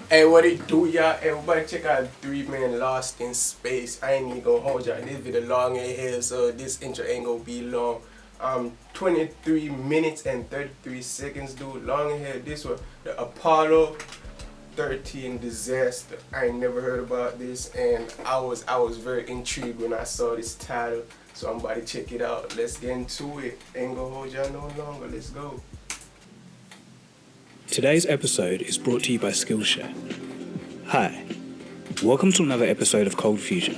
Hey, what it do, y'all? Everybody check out 3 Men Lost in Space. I ain't even gonna hold y'all. This video long in here, so this intro ain't gonna be long. 23 minutes and 33 seconds, dude. Long in here. This was the Apollo 13 disaster. I ain't never heard about this, and I was very intrigued when I saw this title. So I'm about to check it out. Let's get into it. Ain't gonna hold y'all no longer. Let's go. Today's episode is brought to you by Skillshare. Hi, welcome to another episode of Cold Fusion.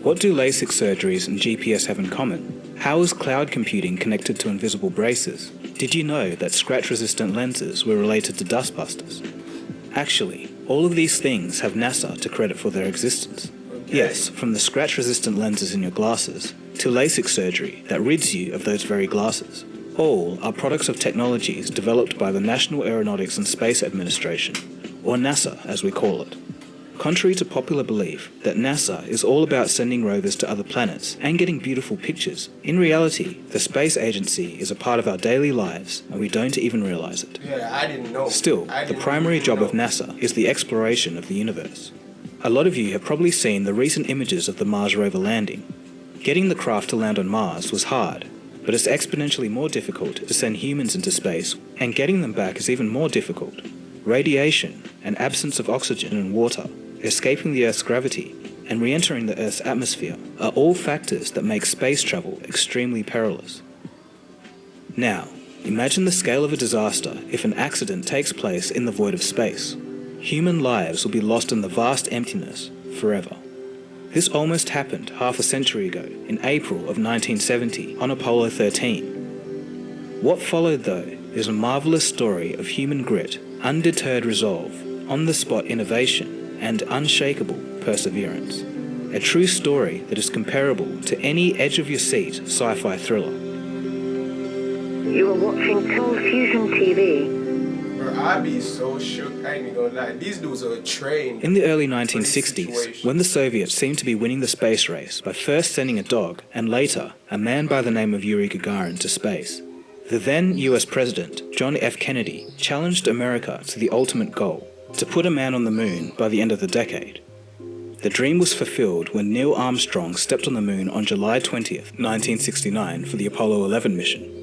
What do LASIK surgeries and GPS have in common? How is cloud computing connected to invisible braces? Did you know that scratch-resistant lenses were related to dustbusters? Actually, all of these things have NASA to credit for their existence. Okay. Yes, from the scratch-resistant lenses in your glasses to LASIK surgery that rids you of those very glasses. All are products of technologies developed by the National Aeronautics and Space Administration, or NASA as we call it. Contrary to popular belief that NASA is all about sending rovers to other planets and getting beautiful pictures, in reality, the space agency is a part of our daily lives and we don't even realize it. Yeah, I didn't know. Still, the primary job of NASA is the exploration of the universe. A lot of you have probably seen the recent images of the Mars rover landing. Getting the craft to land on Mars was hard, but it's exponentially more difficult to send humans into space, and getting them back is even more difficult. Radiation, an absence of oxygen and water, escaping the Earth's gravity, and re-entering the Earth's atmosphere are all factors that make space travel extremely perilous. Now, imagine the scale of a disaster if an accident takes place in the void of space. Human lives will be lost in the vast emptiness forever. This almost happened half a century ago, in April of 1970, on Apollo 13. What followed, though, is a marvelous story of human grit, undeterred resolve, on-the-spot innovation, and unshakable perseverance. A true story that is comparable to any edge-of-your-seat sci-fi thriller. You are watching Cold Fusion TV. Bro, I be so shook. I ain't even gonna lie. These dudes are trained. In the early for this 1960s, situation. when the Soviets seemed to be winning the space race by first sending a dog and later a man by the name of Yuri Gagarin to space, the then US President, John F. Kennedy, challenged America to the ultimate goal, to put a man on the moon by the end of the decade. The dream was fulfilled when Neil Armstrong stepped on the moon on July 20th, 1969 for the Apollo 11 mission.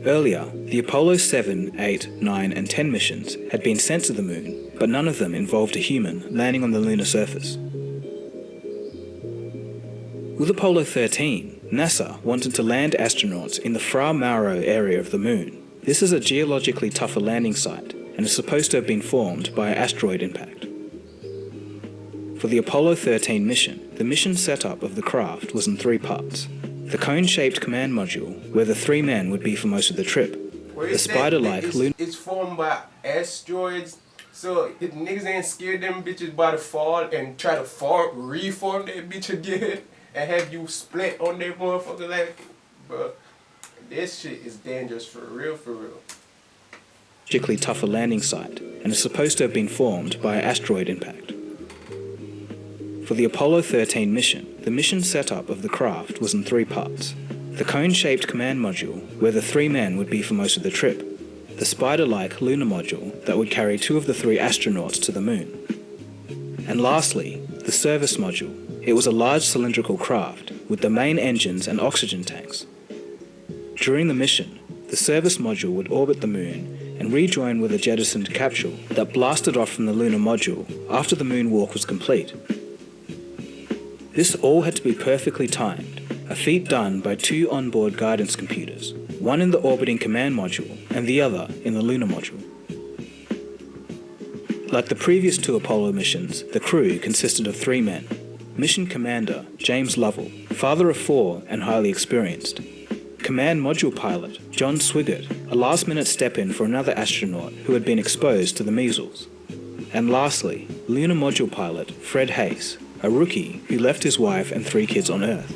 Earlier, the Apollo 7, 8, 9 and 10 missions had been sent to the moon, but none of them involved a human landing on the lunar surface. With Apollo 13, NASA wanted to land astronauts in the Fra Mauro area of the moon. This is a geologically tougher landing site and is supposed to have been formed by an asteroid impact. For the Apollo 13 mission, the mission setup of the craft was in 3 parts. The cone-shaped command module, where the 3 men would be for most of the trip. Well, The it's that- spider-like it's formed by asteroids, so if niggas ain't scared them bitches about to fall and try to reform that bitch again and have you split on that motherfucker, like, bro, this shit is dangerous for real, for real. geologically tougher landing site and is supposed to have been formed by an asteroid impact. For the Apollo 13 mission, the mission setup of the craft was in 3 parts. The cone-shaped command module, where the 3 men would be for most of the trip. The spider-like lunar module that would carry 2 of the 3 astronauts to the moon. And lastly, the service module. It was a large cylindrical craft with the main engines and oxygen tanks. During the mission, the service module would orbit the moon and rejoin with a jettisoned capsule that blasted off from the lunar module after the moonwalk was complete. This all had to be perfectly timed, a feat done by 2 onboard guidance computers, one in the orbiting command module and the other in the lunar module. Like the previous 2 Apollo missions, the crew consisted of 3 men. Mission Commander, James Lovell, father of 4 and highly experienced. Command Module Pilot, John Swigert, a last-minute step-in for another astronaut who had been exposed to the measles. And lastly, Lunar Module Pilot, Fred Hayes, a rookie who left his wife and 3 kids on Earth.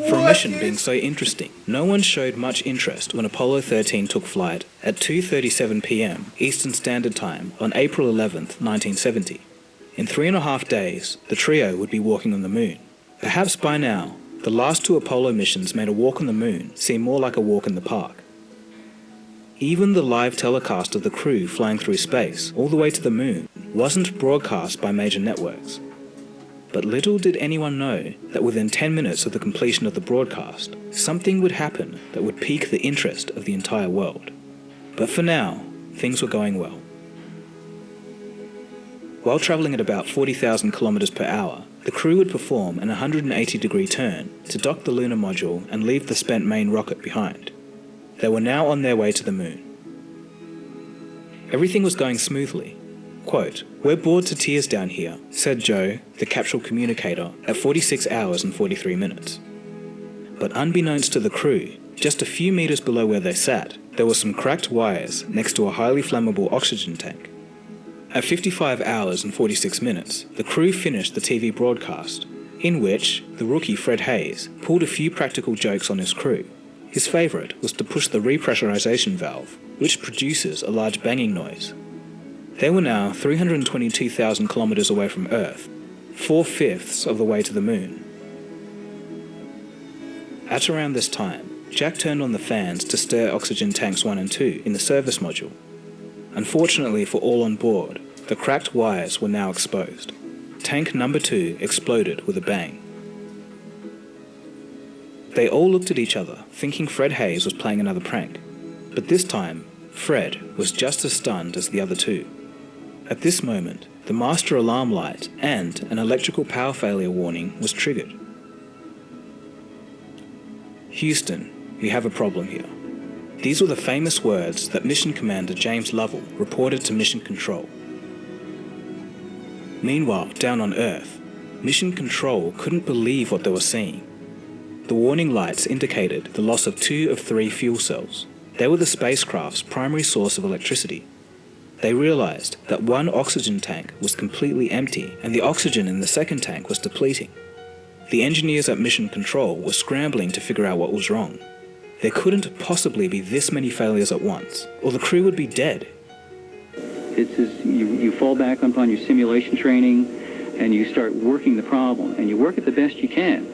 For a mission being so interesting, no one showed much interest when Apollo 13 took flight at 2:37 p.m. Eastern Standard Time on April 11, 1970. In 3.5 days, the trio would be walking on the moon. Perhaps by now, the last 2 Apollo missions made a walk on the moon seem more like a walk in the park. Even the live telecast of the crew flying through space all the way to the moon wasn't broadcast by major networks. But little did anyone know that within 10 minutes of the completion of the broadcast, something would happen that would pique the interest of the entire world. But for now, things were going well. While travelling at about 40,000 kilometers per hour, the crew would perform an 180-degree turn to dock the lunar module and leave the spent main rocket behind. They were now on their way to the moon. Everything was going smoothly. Quote, "We're bored to tears down here," said Joe, the capsule communicator, at 46 hours and 43 minutes. But unbeknownst to the crew, just a few meters below where they sat, there were some cracked wires next to a highly flammable oxygen tank. At 55 hours and 46 minutes, the crew finished the TV broadcast, in which the rookie Fred Hayes pulled a few practical jokes on his crew. His favourite was to push the repressurization valve, which produces a large banging noise. They were now 322,000 kilometers away from Earth, 4/5 of the way to the moon. At around this time, Jack turned on the fans to stir oxygen tanks 1 and 2 in the service module. Unfortunately for all on board, the cracked wires were now exposed. Tank number 2 exploded with a bang. They all looked at each other, thinking Fred Hayes was playing another prank. But this time, Fred was just as stunned as the other two. At this moment, the master alarm light and an electrical power failure warning was triggered. "Houston, we have a problem here." These were the famous words that Mission Commander James Lovell reported to Mission Control. Meanwhile, down on Earth, Mission Control couldn't believe what they were seeing. The warning lights indicated the loss of 2 of 3 fuel cells. They were the spacecraft's primary source of electricity. They realized that one oxygen tank was completely empty and the oxygen in the second tank was depleting. The engineers at Mission Control were scrambling to figure out what was wrong. There couldn't possibly be this many failures at once, or the crew would be dead. It's just, you fall back upon your simulation training and you start working the problem, and you work it the best you can.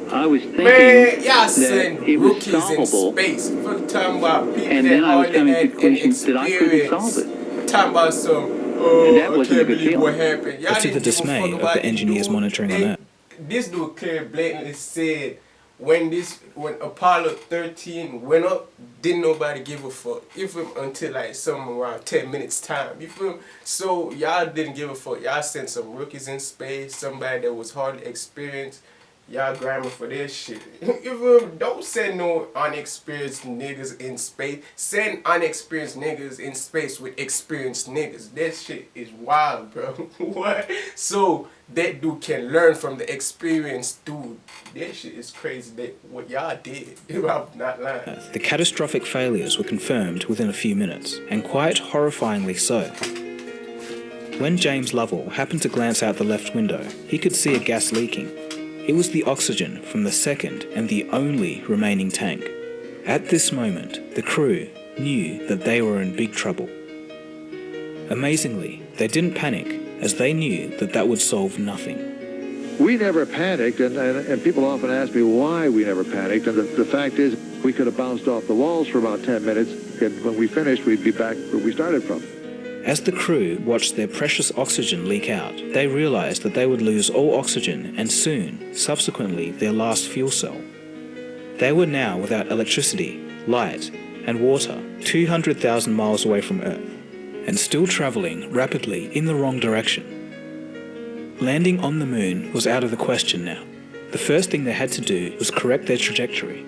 I was thinking that it was solvable, and then I was coming to the conclusion that I couldn't solve it. Talking about some, And that I wasn't a can't good believe what feeling. happened. Y'all But to the didn't give a dismay fuck of about the it, engineers dude. monitoring on Earth. This dude clear blatantly said when Apollo 13 went up, didn't nobody give a fuck. You feel me? Until like somewhere around 10 minutes time. You feel me? So y'all didn't give a fuck. Y'all sent some rookies in space, somebody that was hardly experienced. Y'all grammar for this shit. You feel me? Don't send no unexperienced niggas in space. Send unexperienced niggas in space with experienced niggas. That shit is wild, bro. What? So that dude can learn from the experienced dude. That shit is crazy. That what y'all did. I'm not lying. The catastrophic failures were confirmed within a few minutes, and quite horrifyingly so. When James Lovell happened to glance out the left window, he could see a gas leaking. It was the oxygen from the second and the only remaining tank. At this moment, the crew knew that they were in big trouble. Amazingly, they didn't panic, as they knew that that would solve nothing. We never panicked, and people often ask me why we never panicked, and the fact is we could have bounced off the walls for about 10 minutes, and when we finished, we'd be back where we started from. As the crew watched their precious oxygen leak out, they realized that they would lose all oxygen and soon, subsequently, their last fuel cell. They were now without electricity, light, and water 200,000 miles away from Earth, and still traveling rapidly in the wrong direction. Landing on the moon was out of the question now. The first thing they had to do was correct their trajectory.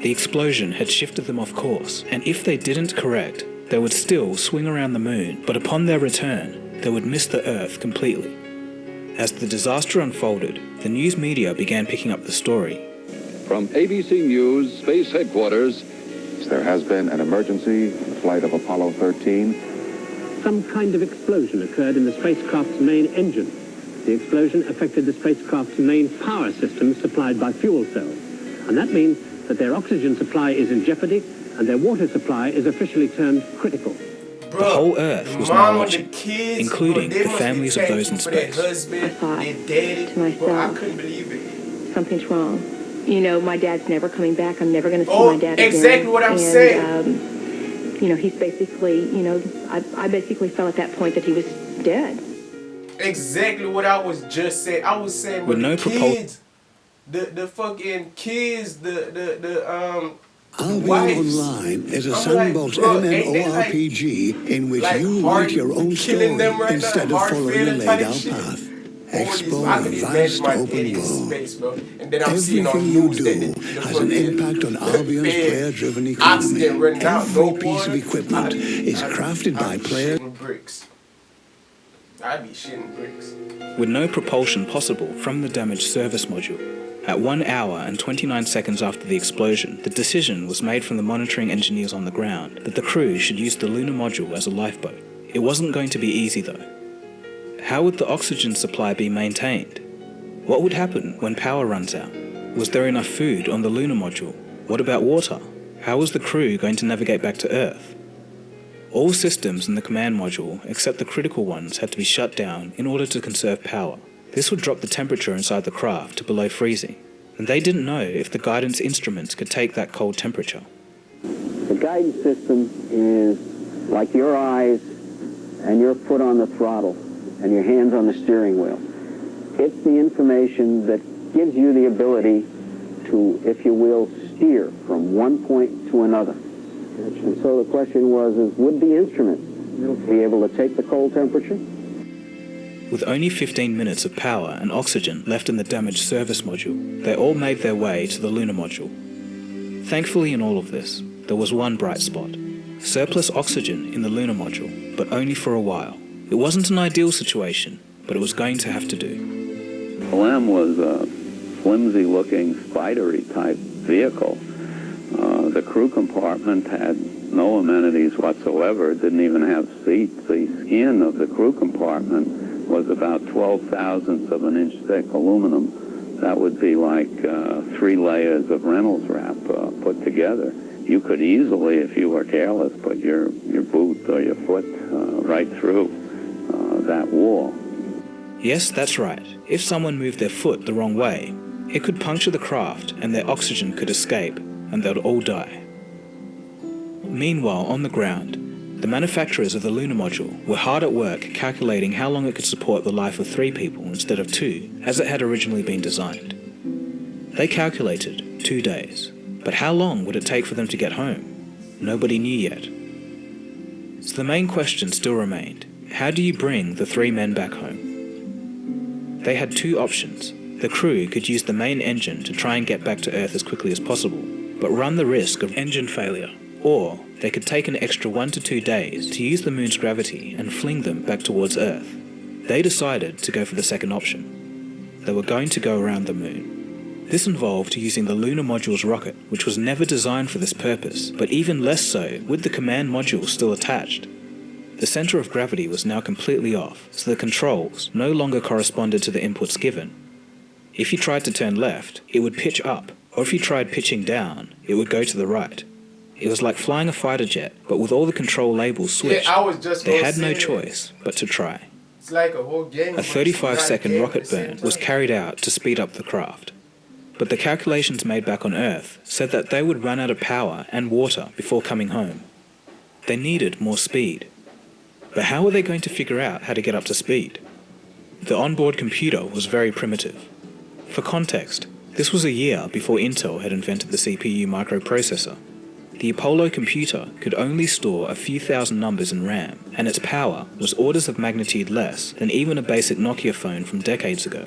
The explosion had shifted them off course, and if they didn't correct, they would still swing around the moon, but upon their return, they would miss the Earth completely. As the disaster unfolded, the news media began picking up the story. From ABC News Space Headquarters, there has been an emergency in the flight of Apollo 13. Some kind of explosion occurred in the spacecraft's main engine. The explosion affected the spacecraft's main power system supplied by fuel cells. And that means that their oxygen supply is in jeopardy and their water supply is officially termed critical. Bro, The whole Earth was now watching, including the families of those in space. I thought to myself, I couldn't believe it. something's wrong. You know, my dad's never coming back. I'm never going to see my dad again. Exactly what I'm saying. he's basically, I basically felt at that point that he was dead. Exactly what I was just saying. I was saying with the kids, the fucking kids, Albion Online is a sandbox MMORPG in which you write your own story instead of following a laid-out path. Explore a vast open world. Everything you do has an impact on Albion's player-driven economy. Every piece of equipment is crafted by players. I'd be shitting bricks. With no propulsion possible from the damaged service module, at 1 hour and 29 seconds after the explosion, the decision was made from the monitoring engineers on the ground that the crew should use the lunar module as a lifeboat. It wasn't going to be easy though. How would the oxygen supply be maintained? What would happen when power runs out? Was there enough food on the lunar module? What about water? How was the crew going to navigate back to Earth? All systems in the command module, except the critical ones, had to be shut down in order to conserve power. This would drop the temperature inside the craft to below freezing, and they didn't know if the guidance instruments could take that cold temperature. The guidance system is like your eyes and your foot on the throttle and your hands on the steering wheel. It's the information that gives you the ability to, if you will, steer from one point to another. And so the question was, would the instrument be able to take the cold temperature? With only 15 minutes of power and oxygen left in the damaged service module, they all made their way to the lunar module. Thankfully in all of this, there was one bright spot. Surplus oxygen in the lunar module, but only for a while. It wasn't an ideal situation, but it was going to have to do. LM was a flimsy-looking, spidery-type vehicle. The crew compartment had no amenities whatsoever. It didn't even have seats. The skin of the crew compartment was about 12/1000ths of an inch thick aluminum. That would be like 3 layers of Reynolds wrap put together. You could easily, if you were careless, put your boot or your foot right through that wall. Yes, that's right. If someone moved their foot the wrong way, it could puncture the craft and their oxygen could escape, and they'd all die. Meanwhile, on the ground, the manufacturers of the lunar module were hard at work calculating how long it could support the life of 3 people instead of 2, as it had originally been designed. They calculated 2 days, but how long would it take for them to get home? Nobody knew yet. So the main question still remained: how do you bring the 3 men back home? They had 2 options. The crew could use the main engine to try and get back to Earth as quickly as possible, but run the risk of engine failure. Or they could take an extra 1 to 2 days to use the moon's gravity and fling them back towards Earth. They decided to go for the second option. They were going to go around the moon. This involved using the lunar module's rocket, which was never designed for this purpose, but even less so with the command module still attached. The center of gravity was now completely off, so the controls no longer corresponded to the inputs given. If you tried to turn left, it would pitch up, or if you tried pitching down, it would go to the right. It was like flying a fighter jet, but with all the control labels switched. They had no choice but to try. It's like a whole game. A 35-second rocket burn was carried out to speed up the craft. But the calculations made back on Earth said that they would run out of power and water before coming home. They needed more speed. But how were they going to figure out how to get up to speed? The onboard computer was very primitive. For context, this was a year before Intel had invented the CPU microprocessor. The Apollo computer could only store a few thousand numbers in RAM, and its power was orders of magnitude less than even a basic Nokia phone from decades ago.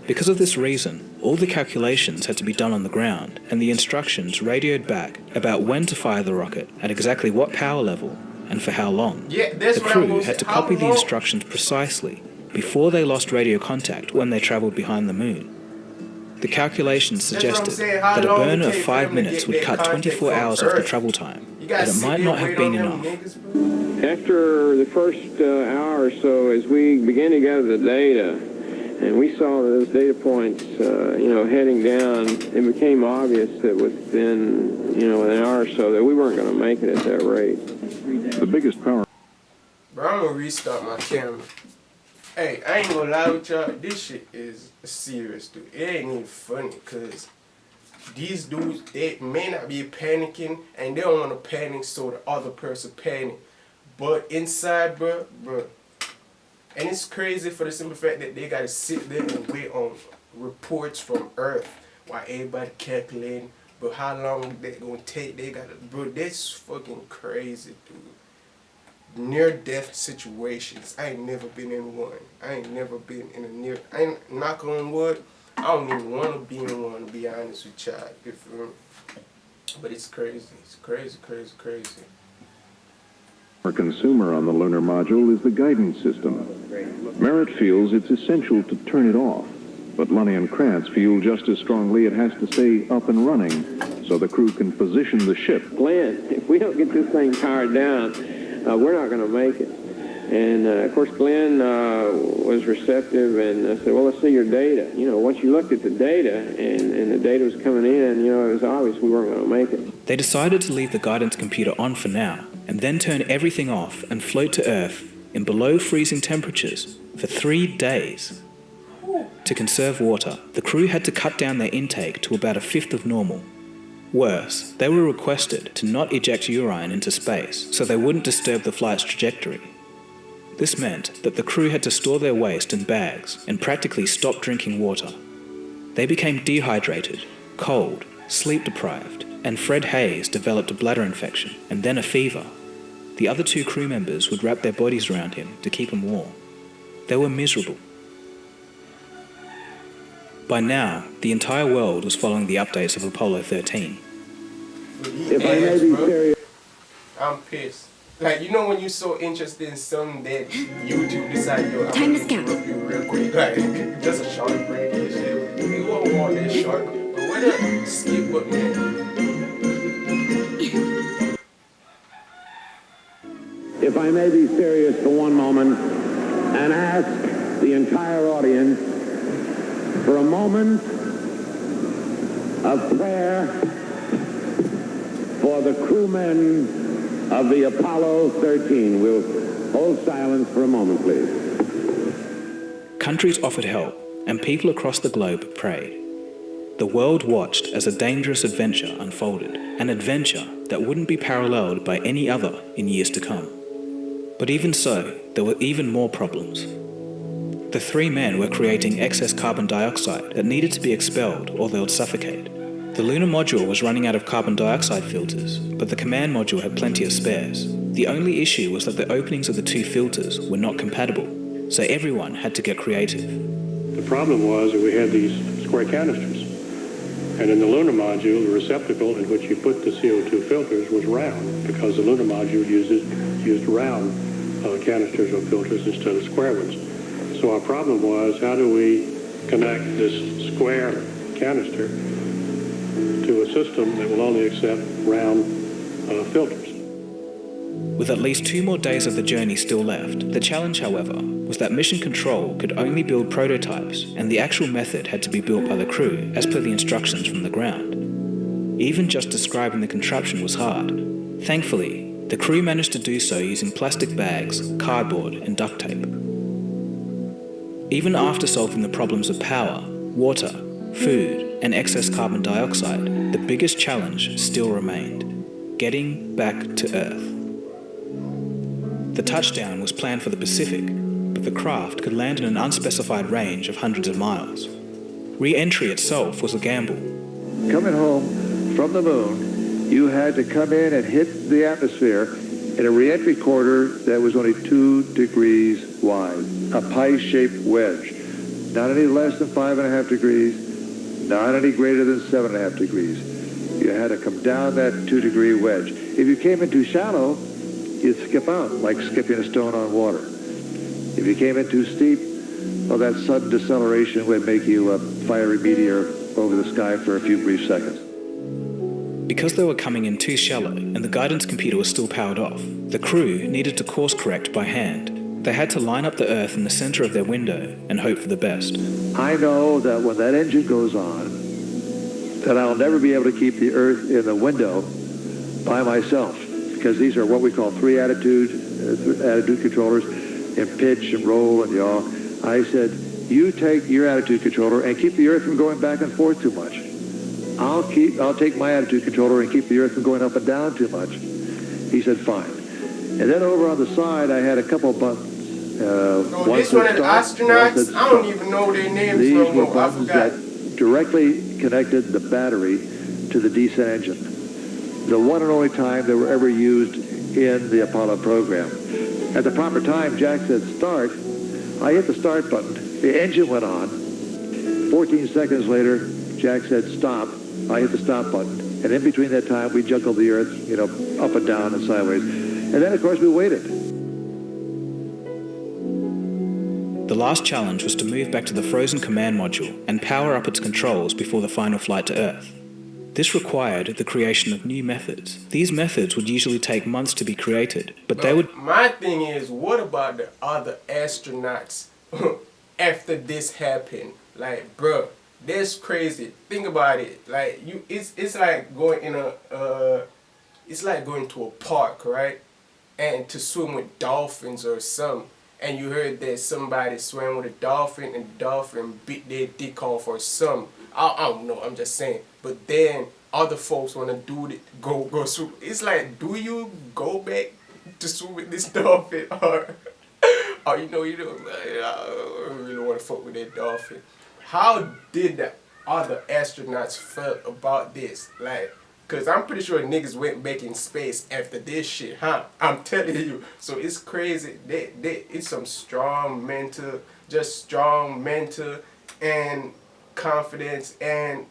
Because of this reason, all the calculations had to be done on the ground, and the instructions radioed back about when to fire the rocket, at exactly what power level, and for how long. The crew had to copy the instructions precisely before they lost radio contact when they travelled behind the moon. The calculations suggested that a burn of 5 minutes would cut 24 hours off the travel time, but it might not have been enough. After the first hour or so, as we began to gather the data, and we saw those data points, heading down, it became obvious that within, an hour or so that we weren't going to make it at that rate. The biggest power. Bro, I'm going to restart my camera. Hey, I ain't gonna lie with y'all, this shit is serious, dude. It ain't even funny, cause these dudes, they may not be panicking, and they don't want to panic so the other person panic. But inside, bro, and it's crazy for the simple fact that they gotta sit there and wait on reports from Earth while everybody calculating, but how long they gonna take, they gotta, bro, that's fucking crazy, dude. Near-death situations, I ain't never been in one. I ain't never been in a near, I ain't, knock on wood, I don't even want to be in one, to be honest with y'all. But it's crazy. It's crazy, crazy, crazy. Our consumer on the lunar module is the guidance system. Merritt feels it's essential to turn it off, but Lunny and Krantz feel just as strongly it has to stay up and running so the crew can position the ship. Glenn, if we don't get this thing powered down, we're not going to make it. And, of course, Glenn was receptive and said, well, let's see your data. You know, once you looked at the data and the data was coming in, you know, it was obvious we weren't going to make it. They decided to leave the guidance computer on for now and then turn everything off and float to Earth in below freezing temperatures for 3 days. To conserve water, the crew had to cut down their intake to about 1/5 of normal. Worse, they were requested to not eject urine into space so they wouldn't disturb the flight's trajectory. This meant that the crew had to store their waste in bags and practically stop drinking water. They became dehydrated, cold, sleep-deprived, and Fred Hayes developed a bladder infection and then a fever. The other 2 crew members would wrap their bodies around him to keep him warm. They were miserable. By now, the entire world was following the updates of Apollo 13. If I may be serious, I'm pissed. Like, you know when you're so interested in something that YouTube decide, yo, I'm gonna interrupt you real quick. Like, just a short break and shit. We won't want that short. But what a skip button. If I may be serious for one moment and ask the entire audience for a moment of prayer for the crewmen of the Apollo 13. We'll hold silence for a moment, please. Countries offered help, and people across the globe prayed. The world watched as a dangerous adventure unfolded, an adventure that wouldn't be paralleled by any other in years to come. But even so, there were even more problems. The 3 men were creating excess carbon dioxide that needed to be expelled or they would suffocate. The lunar module was running out of carbon dioxide filters, but the command module had plenty of spares. The only issue was that the openings of the 2 filters were not compatible, so everyone had to get creative. The problem was that we had these square canisters, and in the lunar module, the receptacle in which you put the CO2 filters was round, because the lunar module used round canisters or filters instead of square ones. So our problem was, how do we connect this square canister to a system that will only accept round filters? With at least 2 more days of the journey still left, the challenge, however, was that Mission Control could only build prototypes, and the actual method had to be built by the crew as per the instructions from the ground. Even just describing the contraption was hard. Thankfully, the crew managed to do so using plastic bags, cardboard, and duct tape. Even after solving the problems of power, water, food, and excess carbon dioxide, the biggest challenge still remained: getting back to Earth. The touchdown was planned for the Pacific, but the craft could land in an unspecified range of hundreds of miles. Re-entry itself was a gamble. Coming home from the moon, you had to come in and hit the atmosphere in a re-entry corridor that was only 2 degrees wide, a pie-shaped wedge, not any less than 5.5 degrees, not any greater than 7.5 degrees. You had to come down that 2-degree wedge. If you came in too shallow, you'd skip out, like skipping a stone on water. If you came in too steep, well, that sudden deceleration would make you a fiery meteor over the sky for a few brief seconds. Because they were coming in too shallow and the guidance computer was still powered off, the crew needed to course correct by hand. They had to line up the Earth in the center of their window and hope for the best. I know that when that engine goes on, that I'll never be able to keep the Earth in the window by myself, because these are what we call 3 attitude controllers in pitch and roll and yaw. I said, you take your attitude controller and keep the Earth from going back and forth too much. I'll take my attitude controller and keep the Earth from going up and down too much. He said, fine. And then over on the side, I had a couple of buttons. This one is astronauts. I don't even know their names These no were more. buttons that directly connected the battery to the descent engine. The one and only time they were ever used in the Apollo program. At the proper time, Jack said start. I hit the start button. The engine went on. 14 seconds later, Jack said stop. I hit the stop button. And in between that time, we juggled the Earth, up and down and sideways. And then, of course, we waited. The last challenge was to move back to the frozen command module and power up its controls before the final flight to Earth. This required the creation of new methods. These methods would usually take months to be created, but they would... My thing is, what about the other astronauts after this happened? Like, bro, that's crazy. Think about it. Like, it's like going in it's like going to a park, right? And to swim with dolphins or something. And you heard that somebody swam with a dolphin and the dolphin bit their dick off or something. I don't know, I'm just saying. But then other folks want to do it, go swim. It's like, do you go back to swim with this dolphin? Or you don't really want to fuck with that dolphin. How did the other astronauts feel about this? Like, because I'm pretty sure niggas went back in space after this shit, huh? I'm telling you. So it's crazy. It's some strong mental and confidence and,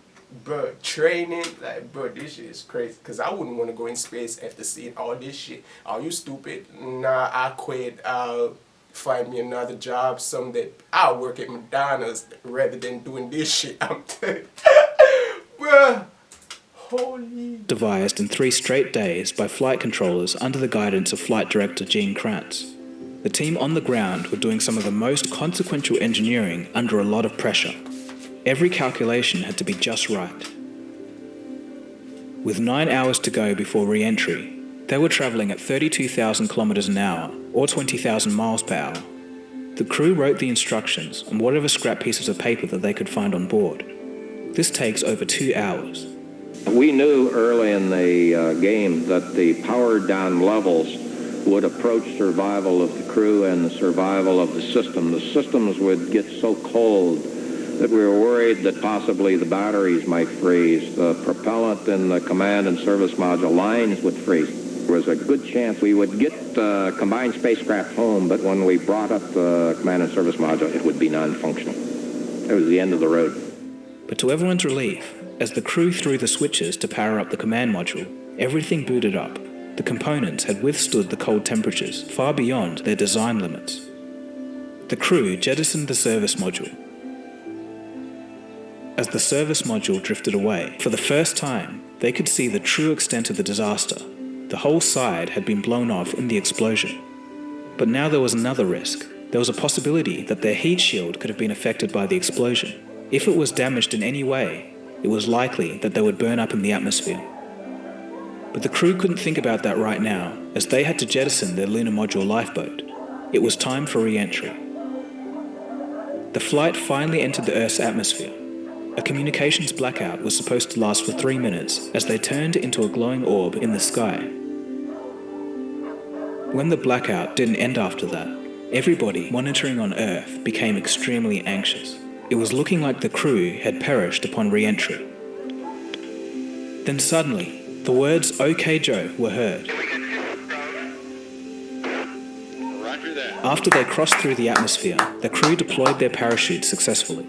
bro, training. Like, bro, this shit is crazy. Because I wouldn't want to go in space after seeing all this shit. Are you stupid? Nah, I quit. I'll find me another job. Something that I'll work at McDonald's rather than doing this shit. I'm telling you. Bro. Holy. Devised in 3 straight days by flight controllers under the guidance of Flight Director Gene Kranz. The team on the ground were doing some of the most consequential engineering under a lot of pressure. Every calculation had to be just right. With 9 hours to go before re-entry, they were travelling at 32,000 kilometres an hour, or 20,000 miles per hour. The crew wrote the instructions on whatever scrap pieces of paper that they could find on board. This takes over 2 hours. We knew early in the game that the powered down levels would approach survival of the crew and the survival of the system. The systems would get so cold that we were worried that possibly the batteries might freeze. The propellant in the command and service module lines would freeze. There was a good chance we would get combined spacecraft home, but when we brought up the command and service module, it would be non-functional. It was the end of the road. But to everyone's relief, as the crew threw the switches to power up the command module, everything booted up. The components had withstood the cold temperatures far beyond their design limits. The crew jettisoned the service module. As the service module drifted away, for the first time, they could see the true extent of the disaster. The whole side had been blown off in the explosion. But now there was another risk. There was a possibility that their heat shield could have been affected by the explosion. If it was damaged in any way, it was likely that they would burn up in the atmosphere. But the crew couldn't think about that right now, as they had to jettison their lunar module lifeboat. It was time for re-entry. The flight finally entered the Earth's atmosphere. A communications blackout was supposed to last for 3 minutes as they turned into a glowing orb in the sky. When the blackout didn't end after that, everybody monitoring on Earth became extremely anxious. It was looking like the crew had perished upon re-entry. Then suddenly, the words "OK Joe" were heard. After they crossed through the atmosphere, the crew deployed their parachutes successfully.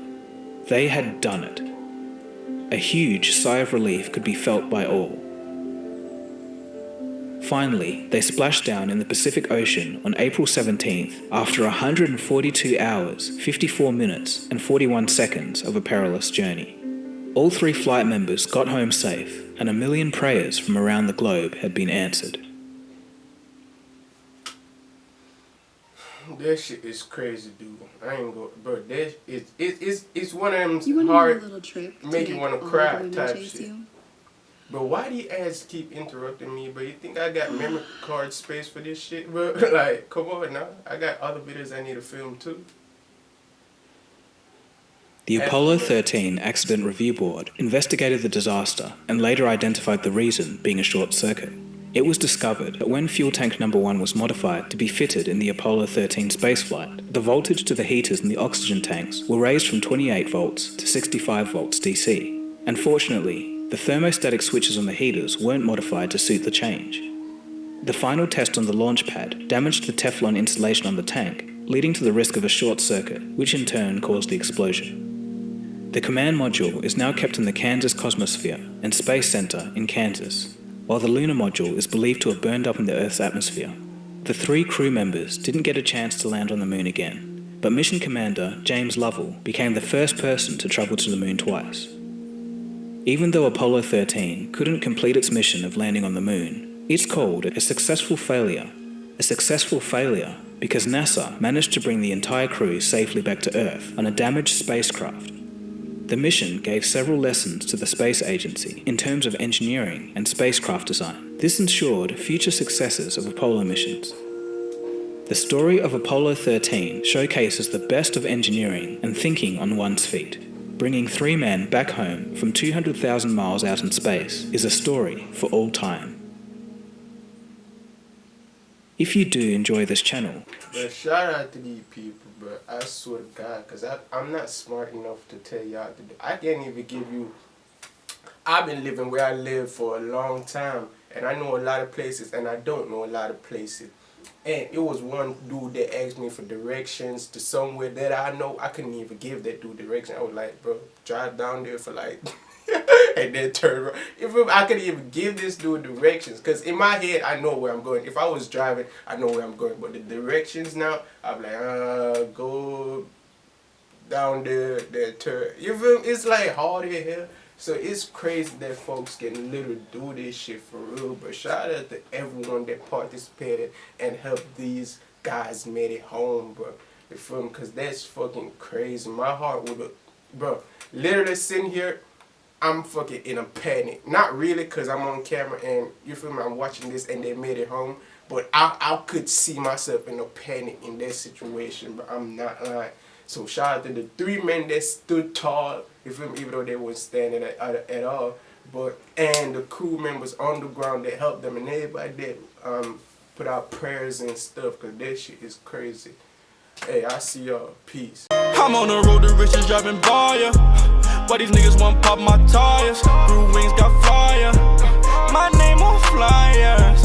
They had done it. A huge sigh of relief could be felt by all. Finally, they splashed down in the Pacific Ocean on April 17th after 142 hours, 54 minutes and 41 seconds of a perilous journey. All 3 flight members got home safe, and 1 million prayers from around the globe had been answered. That shit is crazy, dude. I ain't go, bro. It's one of them hard, make you want to cry type shit. But why do you ass keep interrupting me, bro? You think I got memory card space for this shit, bro? Like, come on now. I got other videos I need to film too. The Apollo 13 Accident Review Board investigated the disaster and later identified the reason being a short circuit. It was discovered that when fuel tank number 1 was modified to be fitted in the Apollo 13 spaceflight, the voltage to the heaters in the oxygen tanks were raised from 28 volts to 65 volts DC. Unfortunately, the thermostatic switches on the heaters weren't modified to suit the change. The final test on the launch pad damaged the Teflon insulation on the tank, leading to the risk of a short circuit, which in turn caused the explosion. The command module is now kept in the Kansas Cosmosphere and Space Center in Kansas, while the lunar module is believed to have burned up in the Earth's atmosphere. The 3 crew members didn't get a chance to land on the moon again, but mission commander James Lovell became the first person to travel to the moon twice. Even though Apollo 13 couldn't complete its mission of landing on the moon, it's called a successful failure. A successful failure because NASA managed to bring the entire crew safely back to Earth on a damaged spacecraft. The mission gave several lessons to the space agency in terms of engineering and spacecraft design. This ensured future successes of Apollo missions. The story of Apollo 13 showcases the best of engineering and thinking on one's feet. Bringing 3 men back home from 200,000 miles out in space is a story for all time. If you do enjoy this channel... But shout out to these people, bro. I swear to God, because I'm not smart enough to tell y'all to do. I can't even give you... I've been living where I live for a long time, and I know a lot of places, and I don't know a lot of places. And it was one dude that asked me for directions to somewhere that I know. I couldn't even give that dude directions. I was like, bro, drive down there for like... and then turn around. If I could even give this dude directions, because in my head I know where I'm going. If I was driving, I know where I'm going. But the directions now, I'm like, go down there, then turn. You feel? It's like hard in here. So it's crazy that folks can literally do this shit for real. But shout out to everyone that participated and helped these guys made it home, bro. You feel me? Because that's fucking crazy. My heart would have, bro, literally sitting here, I'm fucking in a panic. Not really, because I'm on camera and, you feel me, I'm watching this and they made it home. But I could see myself in a panic in that situation, but I'm not lying. So shout out to the 3 men that stood tall, you feel me, even though they weren't standing at all. But, and the crew members on the ground that helped them, and everybody that put out prayers and stuff, because that shit is crazy. Hey, I see y'all. Peace. I'm on the road to riches driving by ya. Why these niggas want pop my tires? Blue wings got fire. My name on flyers.